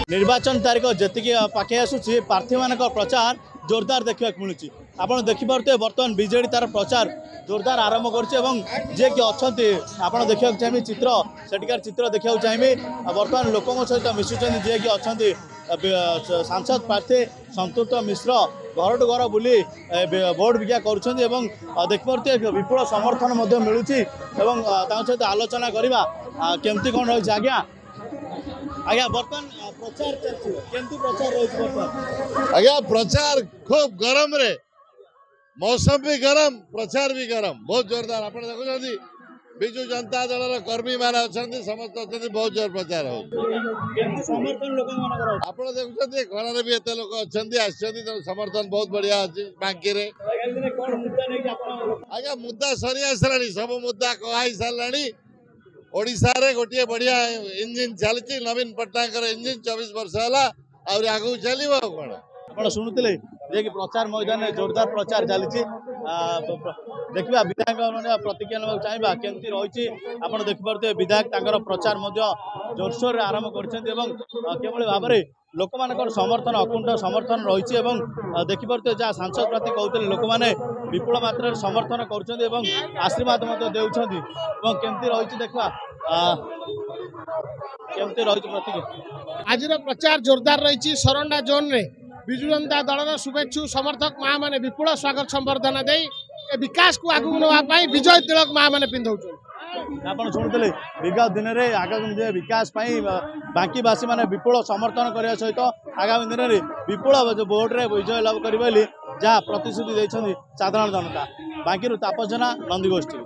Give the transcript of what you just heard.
निर्वाचन तारीख जी पाखे आसूसी प्रार्थी मान प्रचार जोरदार देखा मिलूँ। आप देखिपे बर्तमान बीजेडी तार प्रचार जोरदार आरंभ कर जे कि अच्छा आप देखा चाहिए चित्र सेठिकार चित्र देखा चाहिए बर्तमान लोकों सहित मिशुं जे कि अच्छा सांसद प्रार्थी संतुष्ट मिश्र घर टू घर बुली भोट भिक्षा करुँचे विपुल समर्थन मिलूँ सहित आलोचना करवा केमती कौन रही आज्ञा आज्ञा बर्तमान प्रचार चलती प्रचार रही आज्ञा प्रचार खूब गरम रे मौसम भी गरम प्रचार भी गरम बहुत जोरदार आप देखुं विजु जनता दल कर्मी मैंने अच्छा समस्त अच्छा बहुत जोर प्रचार हो आप देखुं घर भी एत लोक अच्छा समर्थन बहुत बढ़िया अच्छी बांकी आज्ञा मुद्दा सरी आसला सब मुद्दा कही सारे ओडिशा रे गोटे बढ़िया इंजिन चलती नवीन पट्टनायक इंजिन 24 वर्ष है आगू चलो कौन आप शुणुते जे कि प्रचार मैदान में जोरदार प्रचार चली देखा विधायक मैंने प्रतिक्रिया ना चाहिए केमती रही आप देखिपे विधायक प्रचार जोरसोर आरंभ कर भाव में लोक मान समर्थन अकुंठ समर्थन रही देखिपे जहाँ सांसद प्रार्थी कहते लोक मैंने विपुल मात्रा समर्थन कर आशीर्वाद देउछंती केमती रही देखा केमती रही प्रतिक्रिया आज प्रचार जोरदार रही सरंडा जोन रे विजु जनता दल शुभेच्छु समर्थक माँ मैंने विपुल स्वागत संबर्धना दे विकास को आगू नापी विजय तिलक माँ मैंने पिंधौन आप शुणुते विगत दिन में आगामी विकास बांकीवासी मैंने विपुल समर्थन करने सहित आगामी दिन में विपुल भोट रे विजय लाभ करेंगे जहाँ प्रतिश्रुति देते साधारण जनता बांकी तापस जेना नंदीगोष्ठी।